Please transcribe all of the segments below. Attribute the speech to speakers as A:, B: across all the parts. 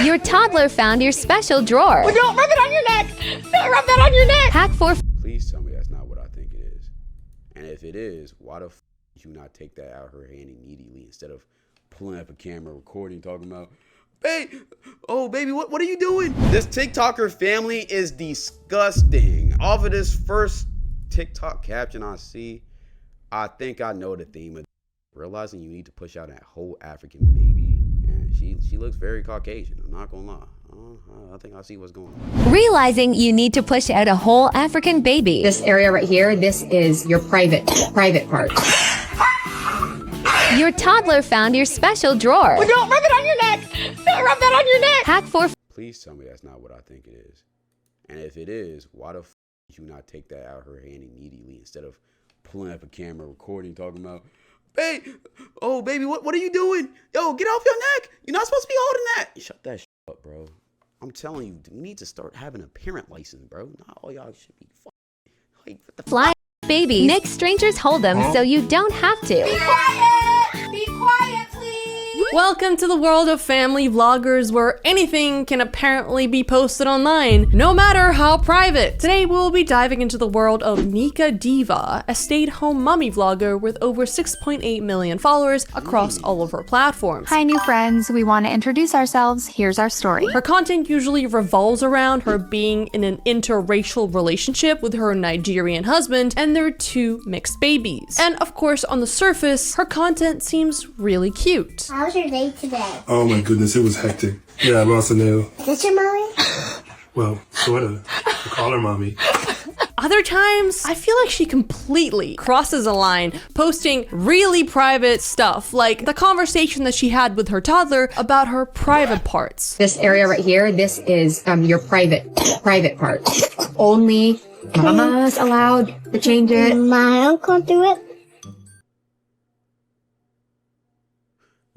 A: Your toddler found your special drawer.
B: Well, don't rub it on your neck. Don't rub that on your neck.
A: Hack 4.
C: Please tell me that's not what I think it is. And if it is, why the f did you not take that out of her hand immediately instead of pulling up a camera, recording, talking about, babe, oh baby, what are you doing? This TikToker family is disgusting. Off of this first TikTok caption I see, I think I know the theme of realizing you need to push out that whole African baby. And she looks very Caucasian, I'm not gonna lie. I think I see what's going on.
A: Realizing you need to push out a whole African baby.
B: This area right here, this is your private part.
A: Your toddler found your special drawer.
B: Well, don't rub it on your neck. Don't rub that on your neck.
A: Hack 4.
C: Please tell me that's not what I think it is. And if it is, why the f did you not take that out of her hand immediately instead of pulling up a camera, recording, talking about, babe, oh baby, what are you doing? Yo, get off your neck. You're not supposed to be holding that. Shut that shit up, bro. I'm telling you, we need to start having a parent license, bro. Not all y'all should be like, what the
A: Fly babies. Make strangers hold them so you don't have to.
B: Be quiet. Be quiet, please.
D: Welcome to the world of family vloggers where anything can apparently be posted online, no matter how private. Today we'll be diving into the world of Nika Diva, a stay-at-home mommy vlogger with over 6.8 million followers across all of her platforms.
E: Hi new friends, we want to introduce ourselves. Here's our story.
D: Her content usually revolves around her being in an interracial relationship with her Nigerian husband and their 2 mixed babies. And of course, on the surface, her content seems really cute.
F: How was your day today?
G: Oh my goodness, it was hectic. Yeah, I'm also new.
F: Is this your mommy?
G: Well, sorta. I call her mommy.
D: Other times, I feel like she completely crosses a line, posting really private stuff, like the conversation that she had with her toddler about her private parts.
B: This area right here, this is your private part. Only mama's allowed to change it.
F: My uncle do it.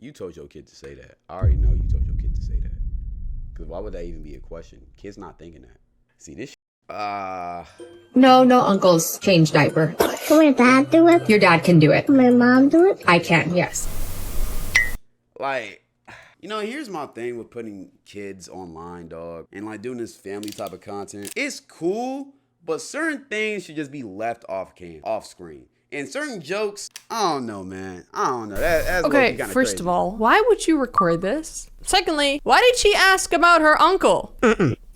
C: You told your kid to say that. I already know you told your kid to say that. Because why would that even be a question? Kids not thinking that. See, this
B: No uncles change diaper.
F: Can my dad do it?
B: Your dad can do it.
F: Can my mom do it?
B: I can, yes.
C: like, you know, here's my thing with putting kids online, dog. And like doing this family type of content. It's cool, but certain things should just be left off screen. And certain jokes, I don't know, man. I don't know. That's
D: Okay,
C: kinda
D: first
C: crazy.
D: of all, why would you record this? Secondly, why did she ask about her uncle?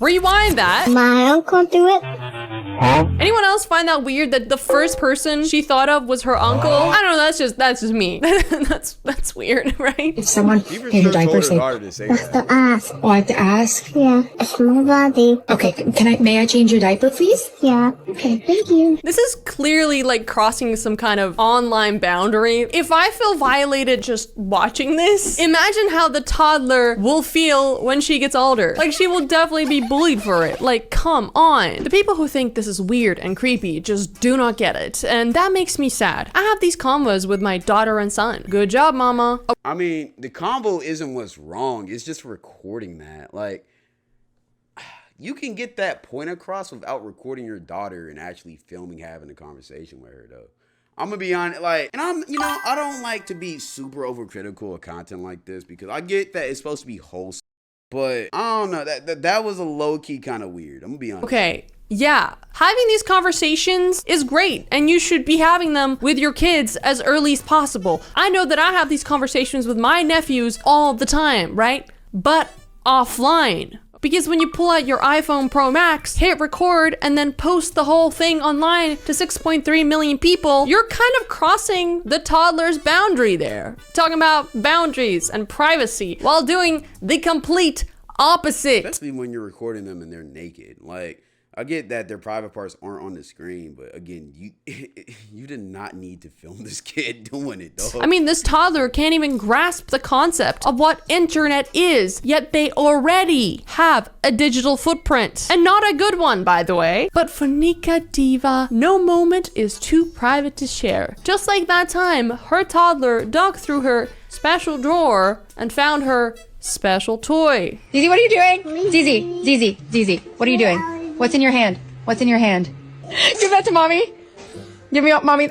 D: Rewind that.
F: My uncle do it.
D: Anyone else find that weird that the first person she thought of was her uncle? I don't know, that's just me. that's weird, right?
B: If someone
C: She for
B: in
C: sure
B: her
C: told
B: diaper
C: her
B: say,
C: daughter to say
F: That's
C: that.
F: the ask.
B: oh, I have to ask?
F: Yeah, it's my body.
B: Okay, may I change your diaper, please?
F: Yeah. Okay, thank you.
D: This is clearly like crossing some kind of online boundary. If I feel violated just watching this, imagine how the toddler will feel when she gets older. Like she will definitely be bullied for it. Like, come on. The people who think this is weird and creepy just do not get it. And that makes me sad. I have these convos with my daughter and son. Good job, mama.
C: I mean, the combo isn't what's wrong. It's just recording that. Like, you can get that point across without recording your daughter and actually filming, having a conversation with her, though. I'm gonna be honest, like, and I don't like to be super overcritical of content like this because I get that it's supposed to be wholesome, but I don't know, that was a low-key kind of weird. I'm gonna be honest.
D: Okay. Yeah, having these conversations is great and you should be having them with your kids as early as possible. I know that I have these conversations with my nephews all the time, right? But offline. Because when you pull out your iPhone Pro Max, hit record, and then post the whole thing online to 6.3 million people, you're kind of crossing the toddler's boundary there. Talking about boundaries and privacy while doing the complete opposite.
C: Especially when you're recording them and they're naked. Like, I get that their private parts aren't on the screen, but again, you did not need to film this kid doing it, dog.
D: I mean, this toddler can't even grasp the concept of what internet is, yet they already have a digital footprint. And not a good one, by the way. But for Nika Diva, no moment is too private to share. Just like that time, her toddler dug through her special drawer and found her special toy.
B: Zizi, what are you doing? Zizi, what are you doing? What's in your hand? What's in your hand? Give that to mommy. Give me up, mommy.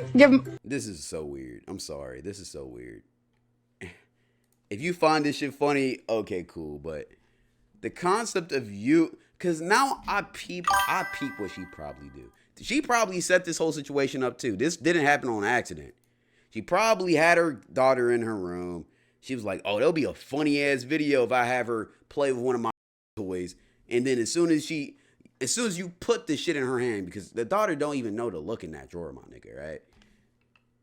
C: This is so weird. I'm sorry. This is so weird. If you find this shit funny, okay, cool. But the concept of you, because now I peep what she probably do. She probably set this whole situation up too. This didn't happen on accident. She probably had her daughter in her room. She was like, oh, there'll be a funny ass video if I have her play with one of my toys. And then as soon as you put this shit in her hand, because the daughter don't even know to look in that drawer, my nigga, right?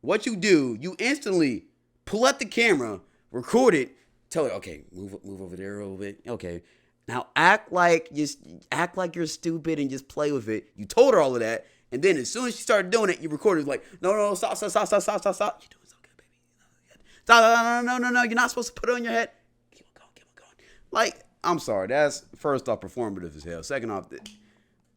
C: What you do, you instantly pull up the camera, record it, tell her, okay, move over there a little bit. Okay. Now act like you're stupid and just play with it. You told her all of that, and then as soon as she started doing it, you recorded like, no, stop. You're doing so good, baby. Stop, no. You're not supposed to put it on your head. Keep on going. Like, I'm sorry. That's first off performative as hell. Second off,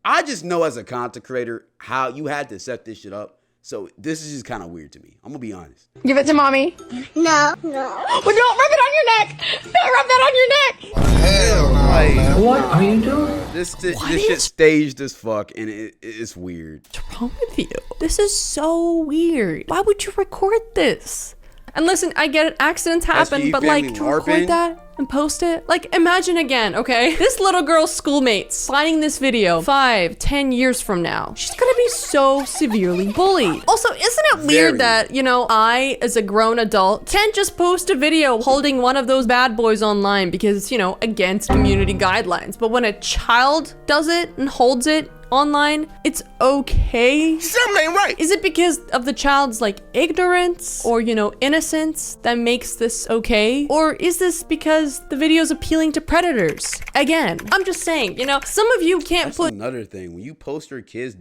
C: I just know as a content creator how you had to set this shit up. So this is just kind of weird to me. I'm gonna be honest.
B: Give it to mommy.
F: No.
B: Well, don't rub it on your neck. Don't rub that on your neck.
C: Hell no, man.
H: What are you doing?
C: This shit staged as fuck, and it's weird.
D: What's wrong with you? This is so weird. Why would you record this? And listen, I get it, accidents happen, but like to record that and post it? Like, imagine again, okay? This little girl's schoolmate finding this video 5-10 years from now. She's gonna be so severely bullied. Also, isn't it weird that, you know, I, as a grown adult, can't just post a video holding one of those bad boys online because it's, you know, against community guidelines. But when a child does it and holds it online, it's okay?
H: Something ain't right.
D: Is it because of the child's like ignorance or, you know, innocence that makes this okay? Or is this because the video's appealing to predators? Again, I'm just saying, you know, some of you can't
C: That's
D: put
C: another thing. When you post your kids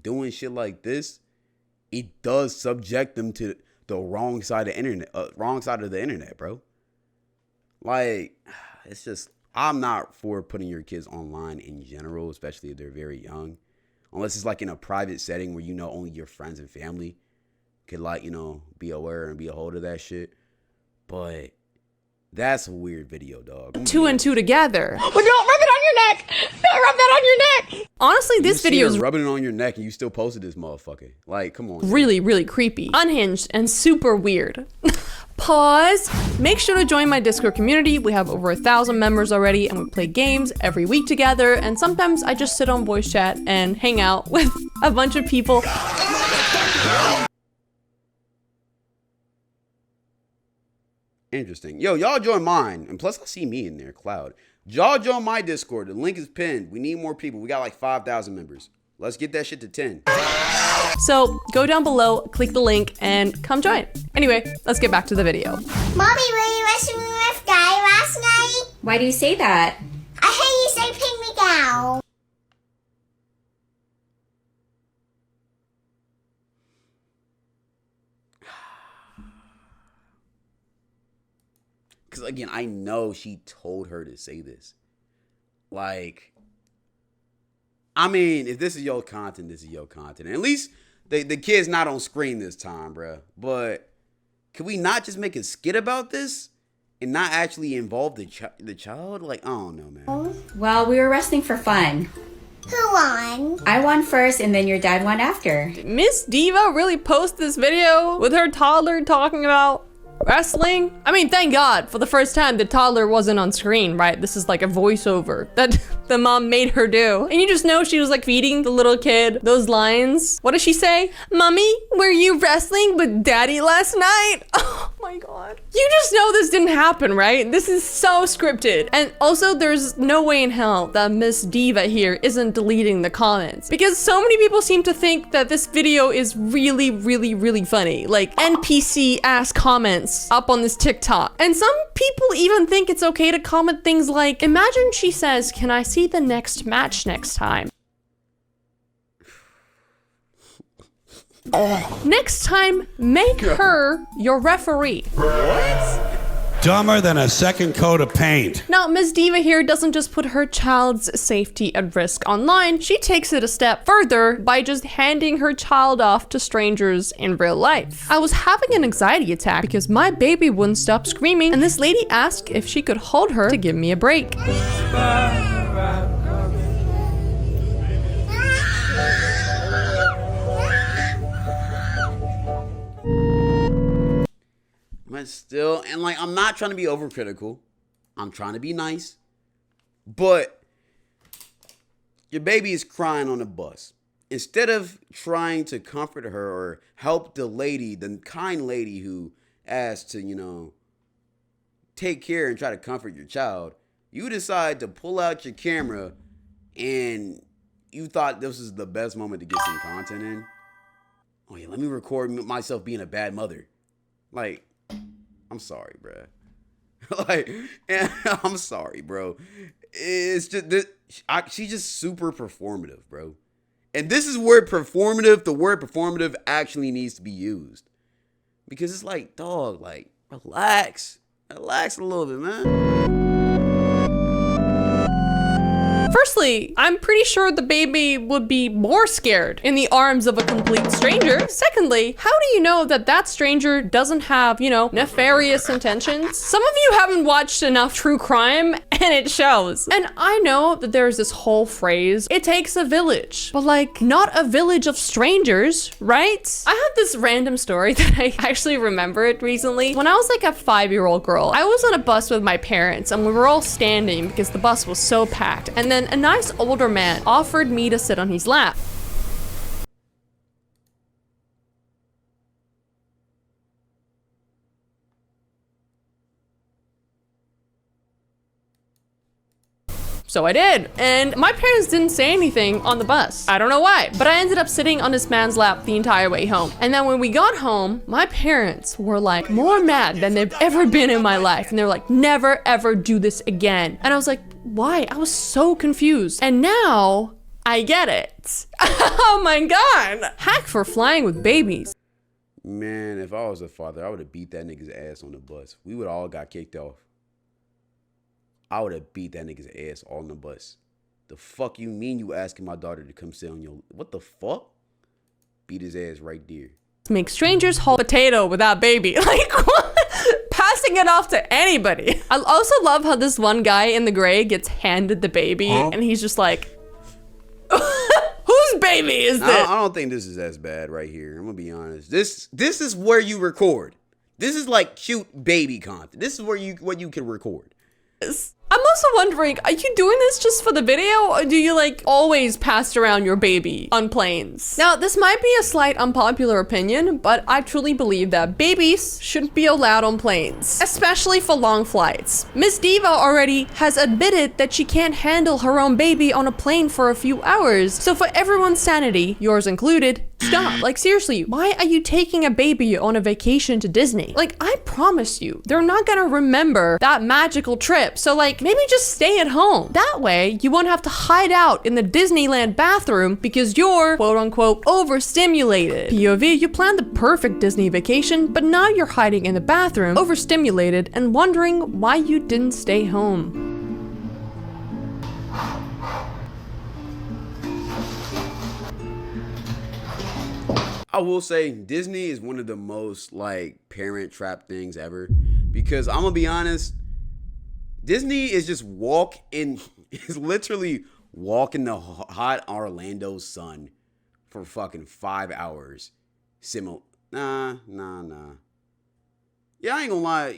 C: doing shit like this, it does subject them to the wrong side of the internet, bro. Like, it's just, I'm not for putting your kids online in general, especially if they're very young. Unless it's like in a private setting where you know only your friends and family could, like, you know, be aware and be a hold of that shit. But that's a weird video, dog.
D: 2 and 2 together.
B: Well, don't rub it on your neck. Don't rub that on your neck.
D: Honestly, this video is
C: rubbing it on your neck and you still posted this motherfucker. Like, come on.
D: really, really creepy, unhinged, and super weird. Pause. Make sure to join my Discord community. We have over 1,000 members already, and we play games every week together. And sometimes I just sit on voice chat and hang out with a bunch of people.
C: Interesting. Yo, y'all join mine. And plus, I see me in there, Cloud. Y'all join my Discord. The link is pinned. We need more people. We got like 5,000 members. Let's get that shit to 10.
D: So go down below, click the link, and come join. Anyway, let's get back to the video.
F: Mommy, were you wrestling with Guy last night?
B: Why do you say that?
F: I heard you say ping me down.
C: Because, again, I know she told her to say this. Like, I mean, if this is your content, this is your content. And at least the kid's not on screen this time, bruh. But can we not just make a skit about this and not actually involve the child? Like, I don't know, man.
I: Well, we were wrestling for fun.
F: Who won?
I: I won first and then your dad won after.
D: Miss Diva really post this video with her toddler talking about wrestling? I mean, thank God, for the first time the toddler wasn't on screen, right? This is like a voiceover that the mom made her do. And you just know she was like feeding the little kid those lines. What does she say? Mommy, were you wrestling with daddy last night? Oh my God. You just know this didn't happen, right? This is so scripted. And also there's no way in hell that Miss Diva here isn't deleting the comments, because so many people seem to think that this video is really, really, really funny. Like NPC ass comments up on this TikTok. And some people even think it's okay to comment things like, imagine she says, can I see the next match next time? Next time, make her your referee.
J: Dumber than a second coat of paint.
D: Now, Ms. Diva here doesn't just put her child's safety at risk online, she takes it a step further by just handing her child off to strangers in real life. I was having an anxiety attack because my baby wouldn't stop screaming, and this lady asked if she could hold her to give me a break.
C: But still, and like, I'm not trying to be overcritical. I'm trying to be nice. But your baby is crying on the bus. Instead of trying to comfort her or help the kind lady who asked to, take care and try to comfort your child, you decide to pull out your camera and you thought this was the best moment to get some content in. Oh yeah, let me record myself being a bad mother. Like, I'm sorry, bro. I'm sorry, bro. It's just she's just super performative, bro. And this is where the word performative actually needs to be used. Because it's like, dog, like, relax a little bit, man.
D: Firstly, I'm pretty sure the baby would be more scared in the arms of a complete stranger. Secondly, how do you know that that stranger doesn't have, nefarious intentions? Some of you haven't watched enough true crime, and it shows. And I know that there's this whole phrase, it takes a village, but like, not a village of strangers, right? I have this random story that I actually remembered recently. When I was like a 5-year-old girl, I was on a bus with my parents, and we were all standing because the bus was so packed. And then a nice older man offered me to sit on his lap. So I did, and my parents didn't say anything on the bus. I don't know why, but I ended up sitting on this man's lap the entire way home. And then when we got home, my parents were like more mad than they've ever been in my life. And they're like, never ever do this again. And I was like, why? I was so confused. And now I get it. Oh my God. Hack for flying with babies.
C: Man, if I was a father, I would have beat that nigga's ass on the bus. We would all got kicked off. I would have beat that nigga's ass on the bus. The fuck you mean you asking my daughter to come sit on your... What the fuck? Beat his ass right there.
D: Make strangers hold potato without baby. Like, what? Passing it off to anybody. I also love how this one guy in the gray gets handed the baby, and he's just like, whose baby is this?
C: I don't think this is as bad right here. I'm gonna be honest. This is where you record. This is like cute baby content. This is where you can record.
D: I'm also wondering, are you doing this just for the video, or do you like always pass around your baby on planes? Now, this might be a slight unpopular opinion, but I truly believe that babies shouldn't be allowed on planes, especially for long flights. Miss Diva already has admitted that she can't handle her own baby on a plane for a few hours. So for everyone's sanity, yours included, stop. Like, seriously, why are you taking a baby on a vacation to Disney? Like, I promise you, they're not gonna remember that magical trip. So like, maybe just stay at home. That way, you won't have to hide out in the Disneyland bathroom because you're, quote unquote, overstimulated. POV, you planned the perfect Disney vacation, but now you're hiding in the bathroom, overstimulated, and wondering why you didn't stay home.
C: I will say Disney is one of the most like parent trap things ever, because I'm gonna be honest, Disney is just is literally walk in the hot Orlando sun for fucking 5 hours. Nah. Yeah, I ain't gonna lie.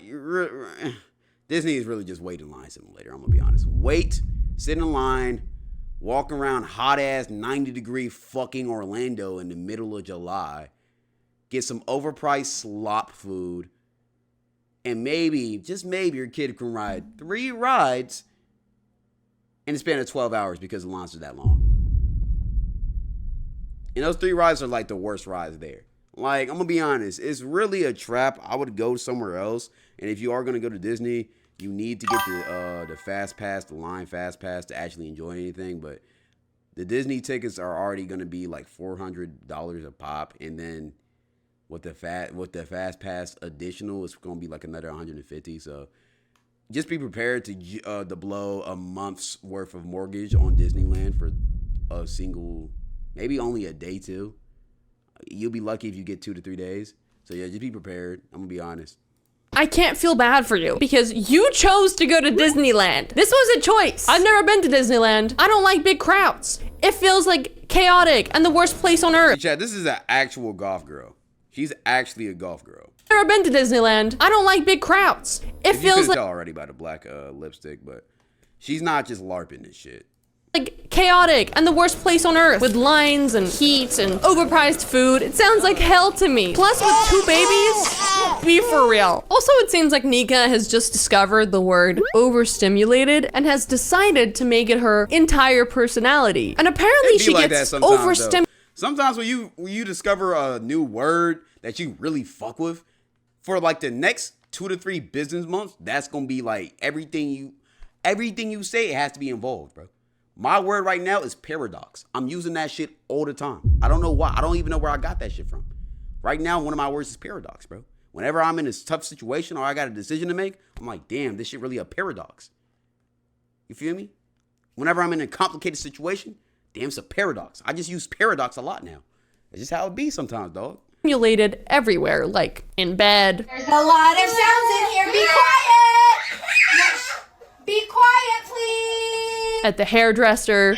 C: Disney is really just wait in line simulator. I'm gonna be honest. Wait, sit in line, walk around hot ass 90-degree fucking Orlando in the middle of July, get some overpriced slop food, and maybe, just maybe, your kid can ride 3 rides in the span of 12 hours because the lines are that long. And those 3 rides are like the worst rides there. Like, I'm gonna be honest, it's really a trap. I would go somewhere else. And if you are gonna go to Disney, you need to get the fast pass, the line fast pass to actually enjoy anything. But the Disney tickets are already gonna be like $400 a pop, and then with the fast pass additional, it's gonna be like another $150. So just be prepared to blow a month's worth of mortgage on Disneyland for a single, maybe only a day too. You'll be lucky if you get 2 to 3 days. So yeah, just be prepared. I'm gonna be honest.
D: I can't feel bad for you because you chose to go to Disneyland. This was a choice. I've never been to Disneyland. I don't like big crowds. It feels like chaotic and the worst place on earth.
C: Chad, this is an actual golf girl. She's actually a golf girl.
D: I've never been to Disneyland. I don't like big crowds. It feels like...
C: You can tell already by the black lipstick, but She's not just LARPing this shit.
D: Like chaotic and the worst place on earth with lines and heat and overpriced food. It sounds like hell to me. Plus with 2 babies, be for real. Also, it seems like Nika has just discovered the word overstimulated and has decided to make it her entire personality. And apparently she
C: like
D: gets
C: sometimes,
D: overstimulated.
C: Sometimes when you discover a new word that you really fuck with, for like the next 2 to 3 business months, that's gonna be like everything you say, it has to be involved, bro. My word right now is paradox. I'm using that shit all the time. I don't know why. I don't even know where I got that shit from. Right now, one of my words is paradox, bro. Whenever I'm in a tough situation or I got a decision to make, I'm like, damn, this shit really a paradox. You feel me? Whenever I'm in a complicated situation, damn, it's a paradox. I just use paradox a lot now. It's just how it be sometimes, dog.
D: Stimulated everywhere, like in bed.
F: There's a lot of sounds in here. Be quiet. Be quiet, please.
D: At the hairdresser.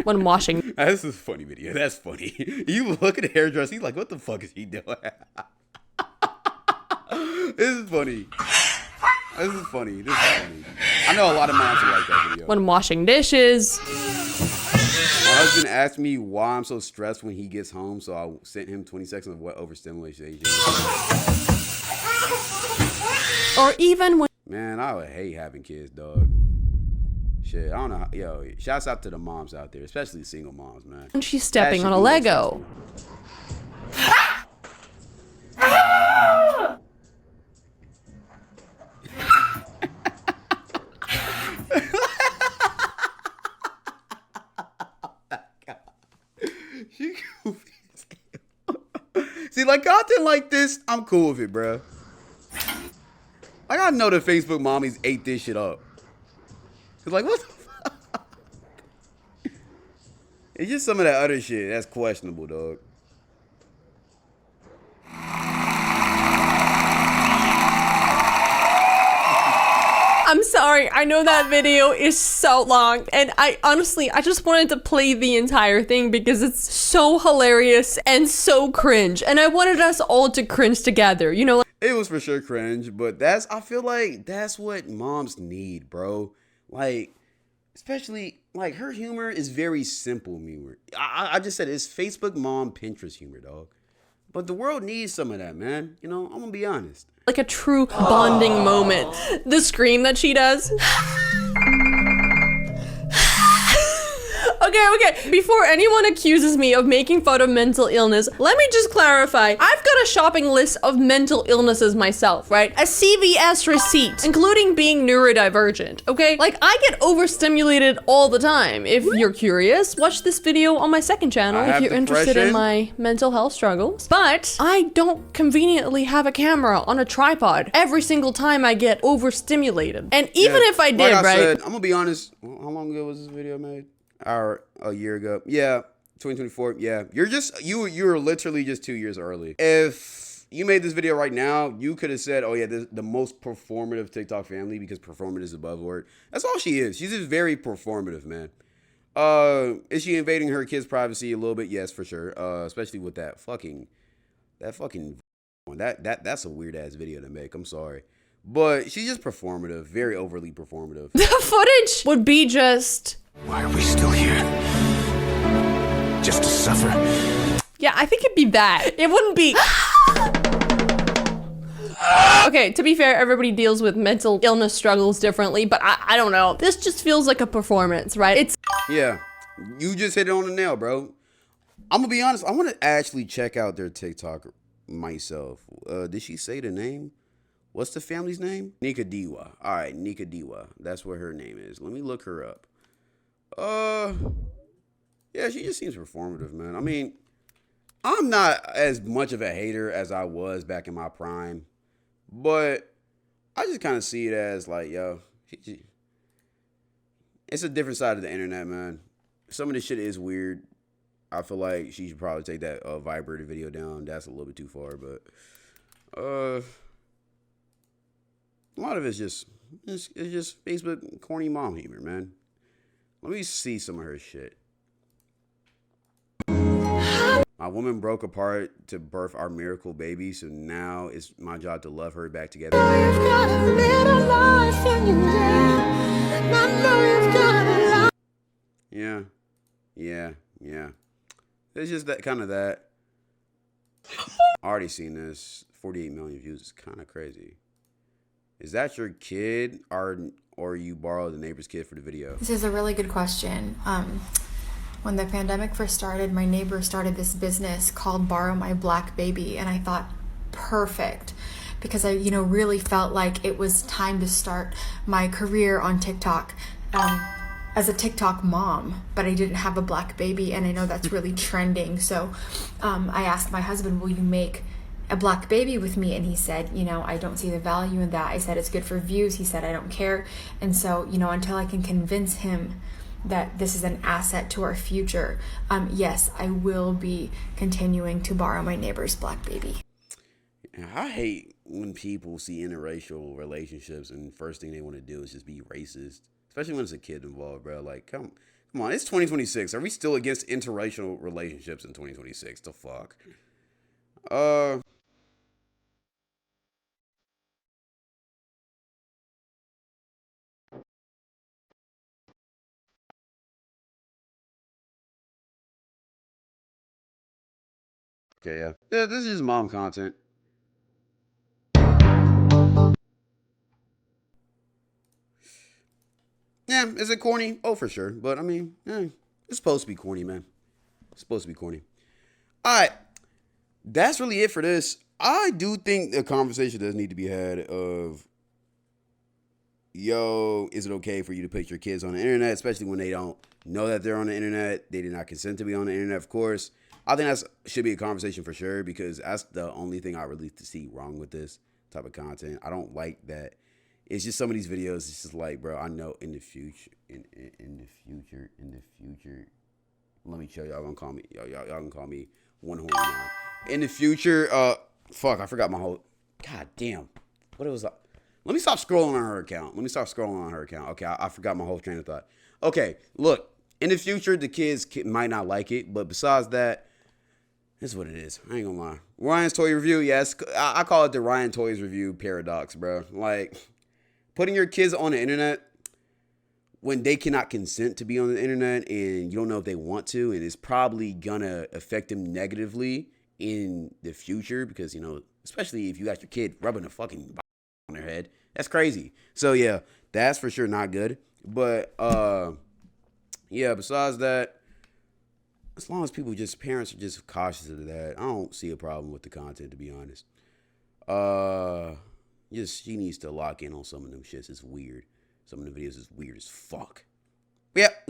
D: When washing.
C: This is a funny video. That's funny. You look at the hairdresser, he's like, what the fuck is he doing? This is funny. This is funny. I know a lot of moms will like that video.
D: When washing dishes.
C: My husband asked me why I'm so stressed when he gets home, so I sent him 20 seconds of what overstimulation.
D: Or even when...
C: Man, I would hate having kids, dog. Shit, I don't know. Yo, shouts out to the moms out there, especially single moms, man.
D: When she's stepping on a Lego.
C: She goofy as hell. See, like content like this, I'm cool with it, bro. Like I know the Facebook mommies ate this shit up. It's like, what the fuck? It's just some of that other shit that's questionable, dog.
D: I'm sorry, I know that video is so long, and I just wanted to play the entire thing because it's so hilarious and so cringe, and I wanted us all to cringe together, you know?
C: It was for sure cringe, but I feel like that's what moms need, bro. Like, especially, like, her humor is very simple humor. I just said it's Facebook mom Pinterest humor, dog. But the world needs some of that, man. You know, I'm gonna be honest.
D: Like a true bonding moment. The scream that she does. Okay. Before anyone accuses me of making fun of mental illness, let me just clarify. I've got a shopping list of mental illnesses myself, right? A CVS receipt, including being neurodivergent, okay? Like, I get overstimulated all the time. If you're curious, watch this video on my second channel if you're interested in my mental health struggles. But I don't conveniently have a camera on a tripod every single time I get overstimulated. And even if I did,
C: like I
D: right?
C: said, I'm gonna be honest. How long ago was this video made? A year ago. Yeah, 2024. Yeah, you're literally just 2 years early. If you made this video right now, you could have said, "Oh yeah, this the most performative TikTok family," because performative is a buzzword. That's all she is. She's just very performative, man. Is she invading her kids' privacy a little bit? Yes, for sure. Especially with that fucking one. That's a weird ass video to make. I'm sorry. But she's just performative, very overly performative.
D: The footage would be just...
H: Why are we still here? Just to suffer?
D: Yeah, I think it'd be that. It wouldn't be... Okay, to be fair, everybody deals with mental illness struggles differently, but I don't know. This just feels like a performance, right? It's...
C: Yeah, you just hit it on the nail, bro. I'm gonna be honest, I want to actually check out their TikTok myself. Did she say the name? What's the family's name? Nika Diwa. All right, Nika Diwa. That's what her name is. Let me look her up. Yeah, she just seems performative, man. I mean, I'm not as much of a hater as I was back in my prime, but I just kind of see it as like, yo, it's a different side of the internet, man. Some of this shit is weird. I feel like she should probably take that vibrator video down. That's a little bit too far, but a lot of it's just Facebook corny mom humor, man. Let me see some of her shit. My woman broke apart to birth our miracle baby, so now it's my job to love her back together. Yeah, yeah, yeah. It's just that kind of that. Already seen this. 48 million views is kind of crazy. Is that your kid, or you borrowed the neighbor's kid for the video?
K: This is a really good question. When the pandemic first started, my neighbor started this business called Borrow My Black Baby, and I thought, perfect, because I, really felt like it was time to start my career on TikTok as a TikTok mom, but I didn't have a black baby, and I know that's really trending. So I asked my husband, will you make a black baby with me? And he said, I don't see the value in that. I said, it's good for views. He said, I don't care. And so, until I can convince him that this is an asset to our future, yes, I will be continuing to borrow my neighbor's black baby.
C: I hate when people see interracial relationships and first thing they want to do is just be racist, especially when it's a kid involved, bro. Like, come on, it's 2026. Are we still against interracial relationships in 2026? The fuck? Okay, yeah. This is just mom content. Yeah, is it corny? Oh, for sure. But I mean, it's supposed to be corny, man. It's supposed to be corny. All right, that's really it for this. I do think the conversation does need to be had of, yo, is it okay for you to put your kids on the internet, especially when they don't know that they're on the internet? They did not consent to be on the internet, of course. I think that should be a conversation for sure, because that's the only thing I really see wrong with this type of content. I don't like that. It's just some of these videos. It's just like, bro, I know in the future, in the future. Let me show y'all. Gonna call me y'all can call me one horn now. In the future, fuck, I forgot my whole. God damn, what it was. Let me stop scrolling on her account. Okay, I forgot my whole train of thought. Okay, look, in the future, the kids might not like it, but besides that, this is what it is. I ain't gonna lie. Ryan's Toy Review, yes, I call it the Ryan Toys Review paradox, bro. Like, putting your kids on the internet when they cannot consent to be on the internet and you don't know if they want to, and it's probably gonna affect them negatively in the future, because, especially if you got your kid rubbing a fucking on their head, that's crazy. So yeah, that's for sure not good. But yeah, besides that, as long as parents are just cautious of that, I don't see a problem with the content, to be honest. She needs to lock in on some of them shits. It's weird. Some of the videos is weird as fuck. Yep.